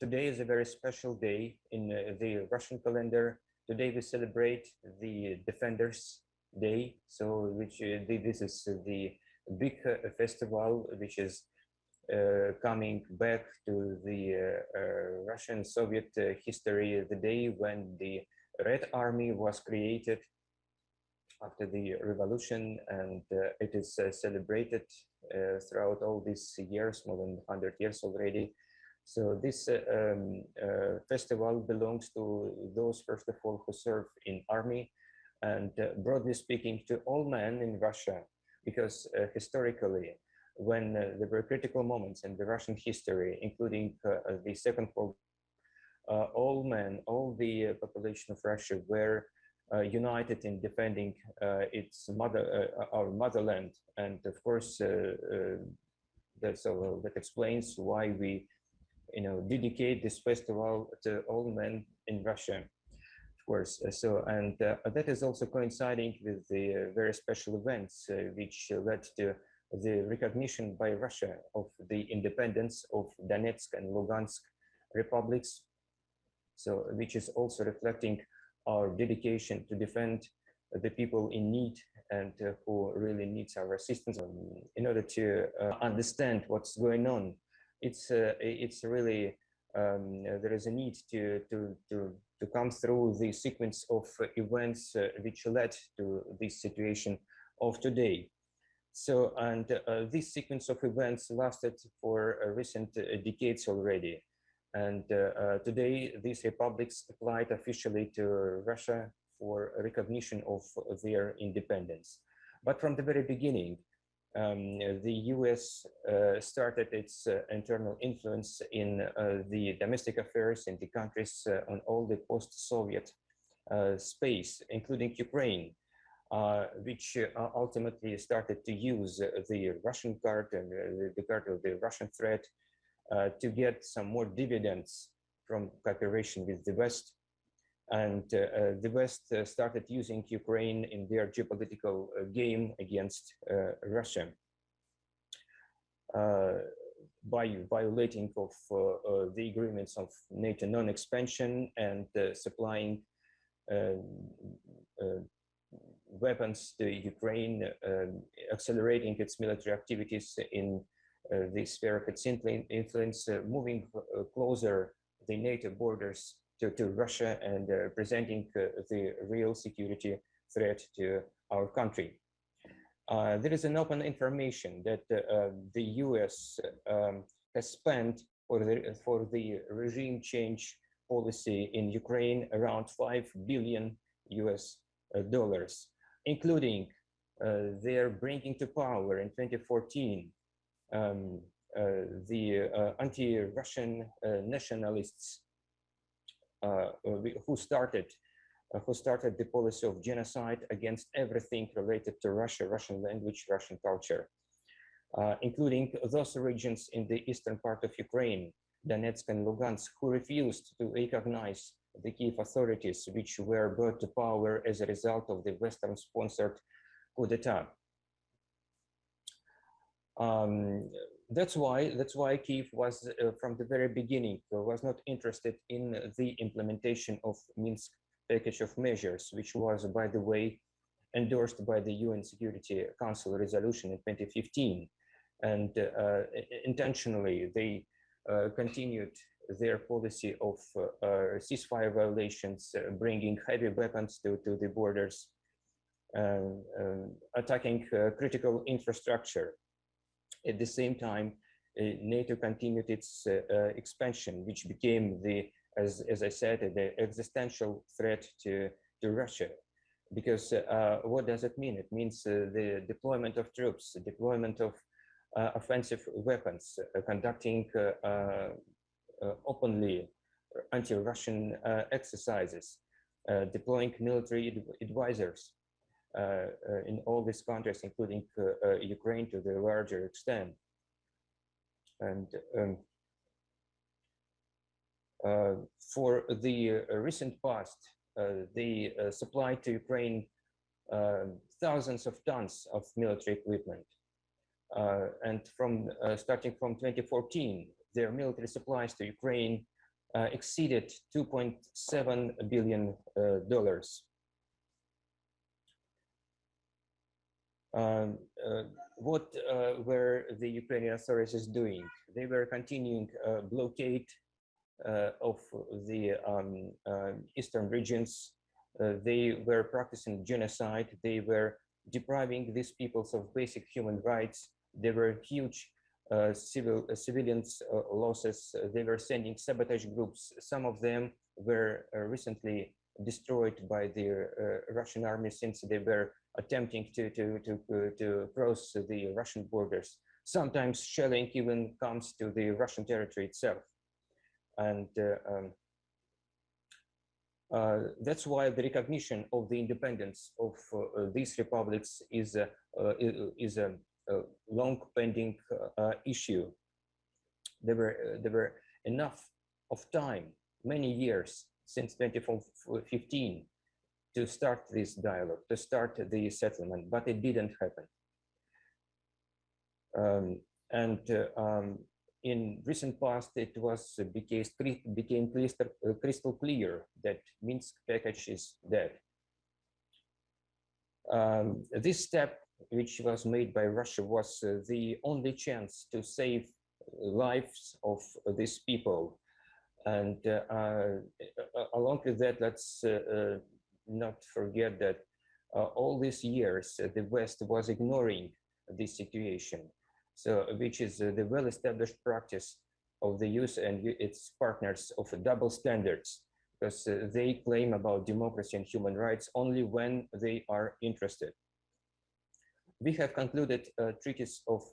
Today is a very special day in the Russian calendar. Today we celebrate the Defenders Day. So, this is the big festival which is coming back to the Russian Soviet history, the day when the Red Army was created after the revolution, and it is celebrated throughout all these years, more than 100 years already. So this festival belongs to those, first of all, who serve in army, and broadly speaking, to all men in Russia, because historically, when there were critical moments in the Russian history, including the Second World War, all men, all the population of Russia were united in defending our motherland, and of course, that explains why we, dedicate this festival to all men in Russia, of course. And that is also coinciding with the very special events which led to the recognition by Russia of the independence of Donetsk and Lugansk republics. So, which is also reflecting our dedication to defend the people in need and who really needs our assistance. In order to understand what's going on, it's really there is a need to come through the sequence of events which led to this situation of today. So, and this sequence of events lasted for recent decades already. And today, these republics applied officially to Russia for recognition of their independence. But from the very beginning, the US started its internal influence in the domestic affairs in the countries on all the post-Soviet space, including Ukraine, which ultimately started to use the Russian card and the card of the Russian threat to get some more dividends from cooperation with the West. And the West started using Ukraine in their geopolitical game against Russia by violating of the agreements of NATO non-expansion and supplying weapons to Ukraine, accelerating its military activities in the sphere of its influence, moving closer the NATO borders to Russia, and presenting the real security threat to our country. There is an open information that the US has spent for the regime change policy in Ukraine around $5 billion, including their bringing to power in 2014 the anti-Russian nationalists who started the policy of genocide against everything related to Russia, Russian language, Russian culture, including those regions in the eastern part of Ukraine, Donetsk and Lugansk, who refused to recognize the Kiev authorities, which were brought to power as a result of the Western-sponsored coup d'etat. That's why Kiev was, from the very beginning, was not interested in the implementation of Minsk package of measures, which was, by the way, endorsed by the UN Security Council resolution in 2015. And intentionally, they continued their policy of ceasefire violations, bringing heavy weapons to the borders, attacking critical infrastructure. At the same time, NATO continued its expansion, which became as I said, the existential threat to Russia. Because what does it mean? It means the deployment of troops, the deployment of offensive weapons, conducting openly anti-Russian exercises, deploying military advisors in all these countries, including Ukraine to the larger extent. And for the recent past, they supplied to Ukraine thousands of tons of military equipment. And starting from 2014, their military supplies to Ukraine exceeded $2.7 billion. What were the Ukrainian authorities doing? They were continuing blockade of the eastern regions. They were practicing genocide. They were depriving these peoples of basic human rights. There were huge civilians losses. They were sending sabotage groups. Some of them were recently destroyed by the Russian army since they were attempting to cross the Russian borders. Sometimes shelling even comes to the Russian territory itself. And that's why the recognition of the independence of these republics is a long pending issue. There were enough of time, many years since 2015, to start this dialogue, to start the settlement, but it didn't happen. In recent past, it became crystal clear that Minsk package is dead. This step, which was made by Russia, was the only chance to save lives of these people. And along with that, let's not forget that all these years, the West was ignoring this situation. So, which is the well-established practice of the US and its partners of double standards, because they claim about democracy and human rights only when they are interested. We have concluded treaties of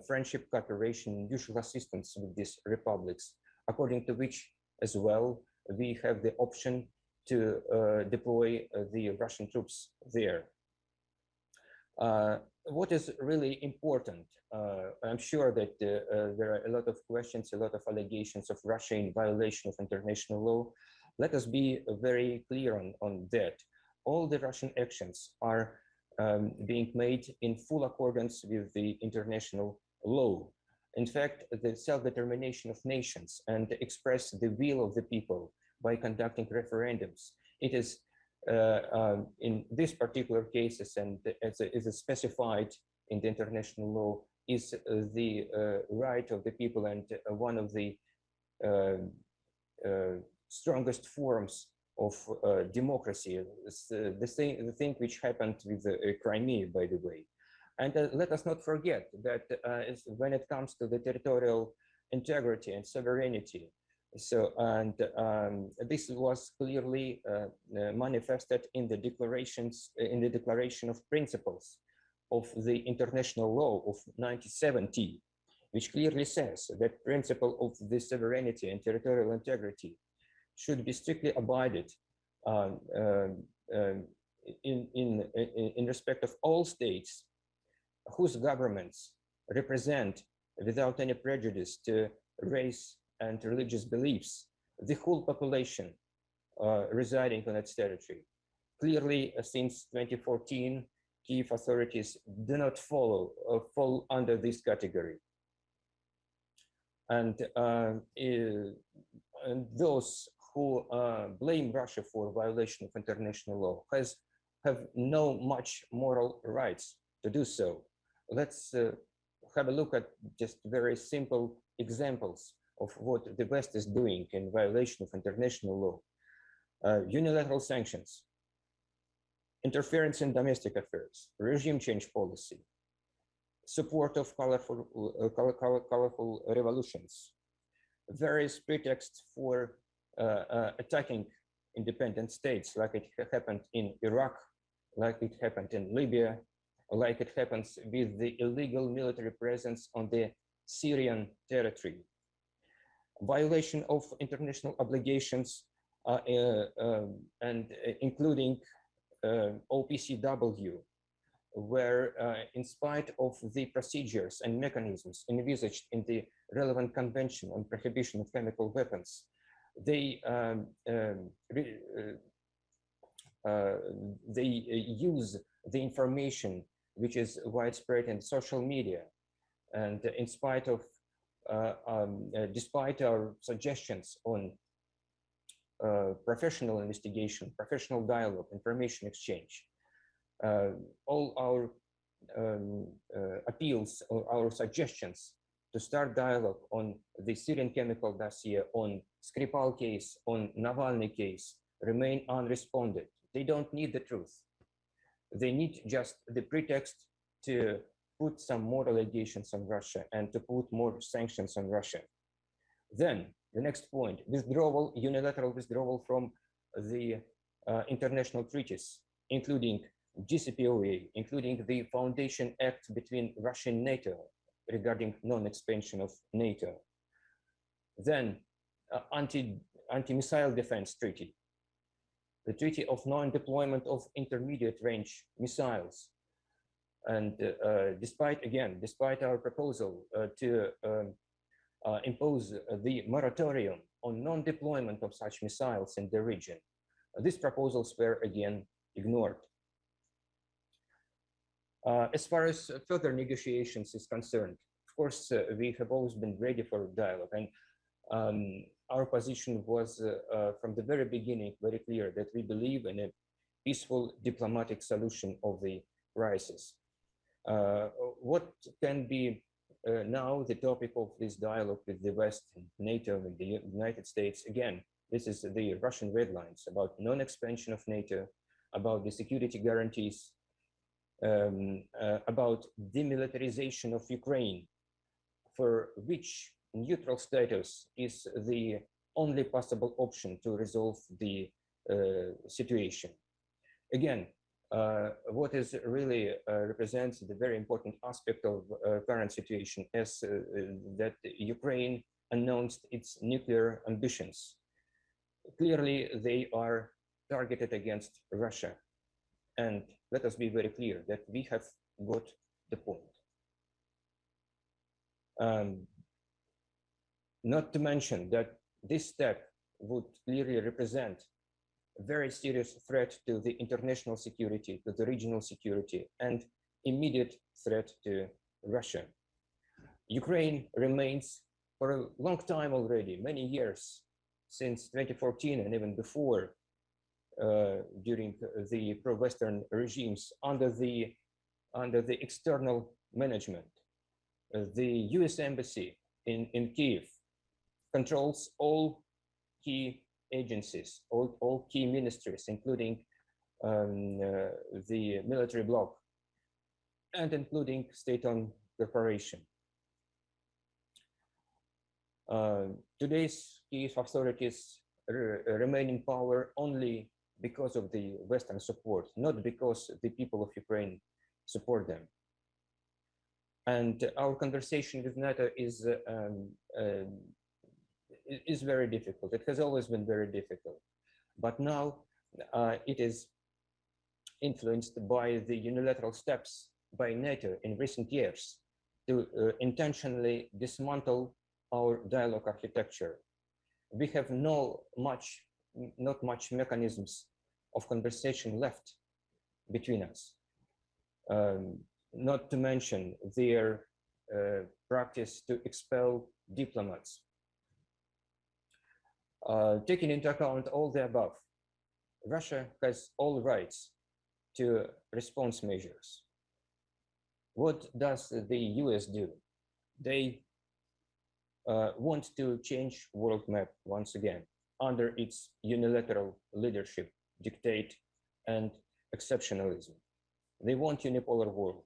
friendship, cooperation, mutual assistance with these republics, according to which as well we have the option to deploy the Russian troops there. What is really important, I'm sure that there are a lot of questions, a lot of allegations of Russia in violation of international law. Let us be very clear on that. All the Russian actions are being made in full accordance with the international law. In fact, the self-determination of nations and express the will of the people by conducting referendums. It is in these particular cases, and as is specified in the international law, is the right of the people and one of the strongest forms of democracy. The thing which happened with Crimea, by the way. And let us not forget that when it comes to the territorial integrity and sovereignty, so, and this was clearly manifested in the declarations, in the Declaration of Principles of the International Law of 1970, which clearly says that principle of the sovereignty and territorial integrity should be strictly abided in respect of all states whose governments represent, without any prejudice to race and religious beliefs, the whole population residing on its territory. Clearly, since 2014, Kyiv authorities do not fall under this category. And those who blame Russia for violation of international law have no much moral rights to do so. Let's have a look at just very simple examples of what the West is doing in violation of international law. Unilateral sanctions, interference in domestic affairs, regime change policy, support of colorful revolutions, various pretexts for attacking independent states, like it happened in Iraq, like it happened in Libya, like it happens with the illegal military presence on the Syrian territory. Violation of international obligations and including OPCW, where in spite of the procedures and mechanisms envisaged in the relevant convention on prohibition of chemical weapons, they use the information which is widespread in social media, and in spite of despite our suggestions on professional investigation, professional dialogue, information exchange, all our appeals or our suggestions to start dialogue on the Syrian chemical dossier, on Skripal case, on Navalny case, remain unresponded. They don't need the truth. They need just the pretext to put some more allegations on Russia and to put more sanctions on Russia. Then the next point, withdrawal, unilateral withdrawal from the international treaties, including GCPOA, including the Foundation Act between Russia and NATO regarding non-expansion of NATO. Then anti-missile defense treaty, the treaty of non-deployment of intermediate range missiles. And despite our proposal to impose the moratorium on non-deployment of such missiles in the region, these proposals were again ignored. As far as further negotiations is concerned, of course, we have always been ready for dialogue, and our position was from the very beginning very clear that we believe in a peaceful diplomatic solution of the crisis. What can be now the topic of this dialogue with the West, and NATO, and the United States? Again, this is the Russian red lines about non-expansion of NATO, about the security guarantees, about demilitarization of Ukraine, for which neutral status is the only possible option to resolve the situation. Again, what is really represents the very important aspect of current situation is that Ukraine announced its nuclear ambitions. Clearly, they are targeted against Russia. And let us be very clear that we have got the point. Not to mention that this step would clearly represent a very serious threat to the international security, to the regional security, and immediate threat to Russia. Ukraine remains for a long time already, many years, since 2014 and even before, during the pro-Western regimes, under the external management. The US Embassy in Kiev controls all key agencies, all key ministries, including the military bloc and including state-owned corporation. Today's Kiev authorities remain in power only because of the Western support, not because the people of Ukraine support them. And our conversation with NATO is very difficult. It has always been very difficult. But now it is influenced by the unilateral steps by NATO in recent years to intentionally dismantle our dialogue architecture. We have not much mechanisms of conversation left between us. Not to mention their practice to expel diplomats. Taking into account all the above, Russia has all rights to response measures. What does the US do? They want to change world map once again under its unilateral leadership, dictate, and exceptionalism. They want unipolar world.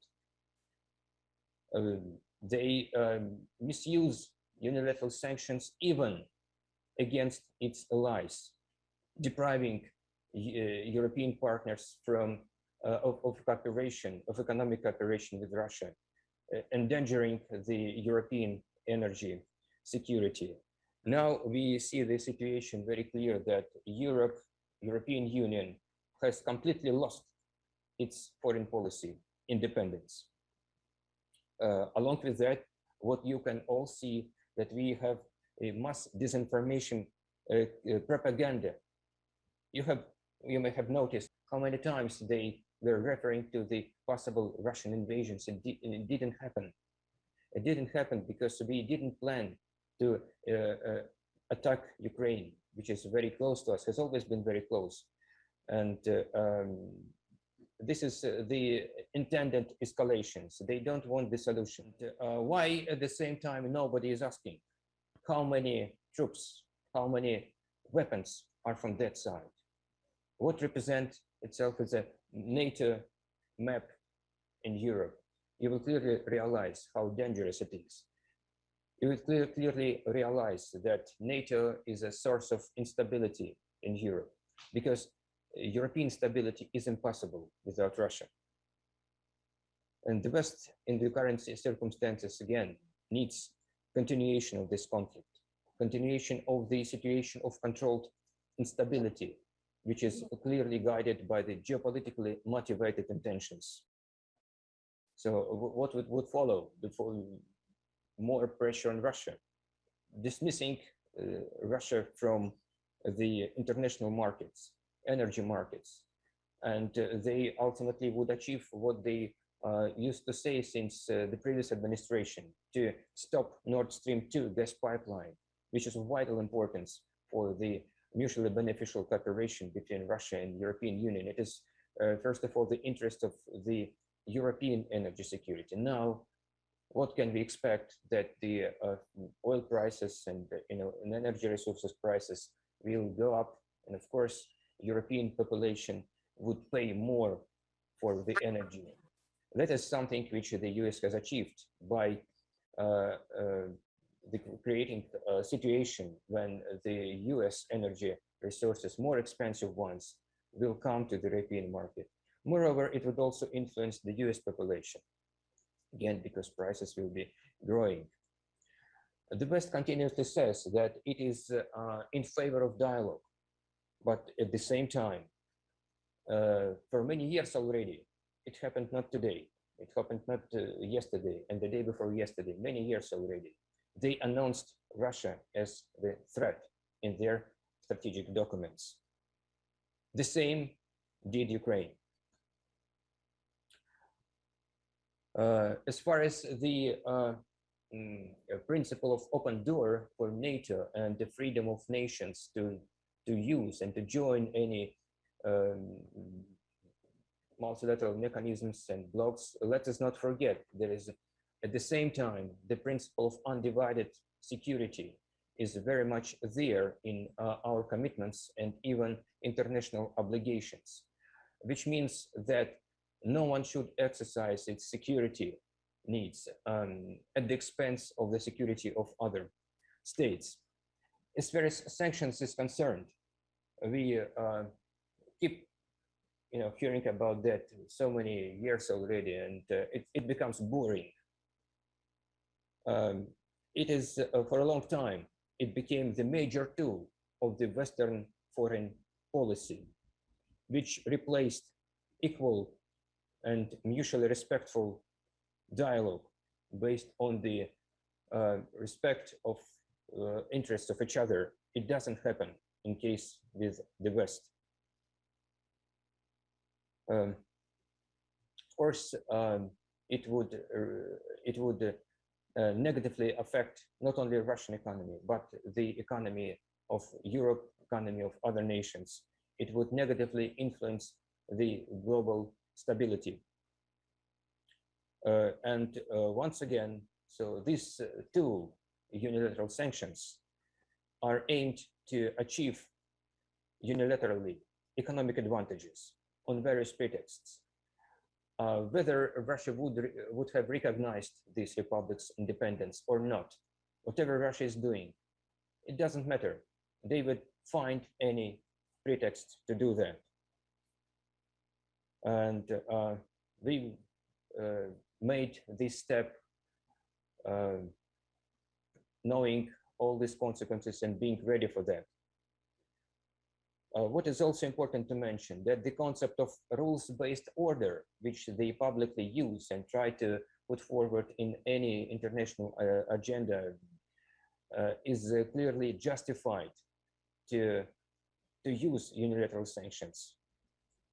They misuse unilateral sanctions even against its allies, depriving European partners from of cooperation, of economic cooperation with Russia, endangering the European energy security. Now we see the situation very clear that European Union has completely lost its foreign policy independence. Along with that, what you can all see that we have a mass disinformation propaganda. You may have noticed how many times they were referring to the possible Russian invasions. It didn't happen. It didn't happen because we didn't plan to attack Ukraine, which is very close to us, has always been very close. And this is the intended escalations. They don't want the solution. Why at the same time nobody is asking how many troops, how many weapons are from that side? What represents itself as a NATO map in Europe? You will clearly realize how dangerous it is. You will clearly realize that NATO is a source of instability in Europe, because European stability is impossible without Russia. And the West, in the current circumstances, again, needs continuation of this conflict, continuation of the situation of controlled instability, which is clearly guided by the geopolitically motivated intentions. So what would follow? More pressure on Russia, dismissing Russia from the international markets, energy markets, and they ultimately would achieve what they used to say since the previous administration, to stop Nord Stream 2 gas pipeline, which is of vital importance for the mutually beneficial cooperation between Russia and the European Union. It is, first of all, the interest of the European energy security. Now, what can we expect? That the oil prices and and energy resources prices will go up, and of course, European population would pay more for the energy. That is something which the US has achieved by creating a situation when the US energy resources, more expensive ones, will come to the European market. Moreover, it would also influence the US population, again, because prices will be growing. The West continuously says that it is in favor of dialogue, but at the same time, for many years already, it happened not today, it happened not yesterday and the day before yesterday, many years already. They announced Russia as the threat in their strategic documents. The same did Ukraine. As far as the principle of open door for NATO and the freedom of nations to use and to join any multilateral mechanisms and blocks, let us not forget there is at the same time the principle of undivided security is very much there in our commitments and even international obligations, which means that no one should exercise its security needs at the expense of the security of other states. As far as sanctions is concerned, we keep hearing about that so many years already, and it becomes boring. It is for a long time, it became the major tool of the Western foreign policy, which replaced equal and mutually respectful dialogue based on the respect of interests of each other. It doesn't happen in case with the West. Of course, it would negatively affect not only the Russian economy, but the economy of Europe, economy of other nations. It would negatively influence the global stability. And once again, so these two unilateral sanctions are aimed to achieve unilaterally economic advantages on various pretexts. Whether Russia would have recognized these republics' independence or not, whatever Russia is doing, it doesn't matter. They would find any pretext to do that. And we made this step knowing all these consequences and being ready for that. What is also important to mention, that the concept of rules-based order, which they publicly use and try to put forward in any international agenda, is clearly justified to use unilateral sanctions.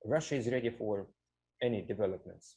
Russia is ready for any developments.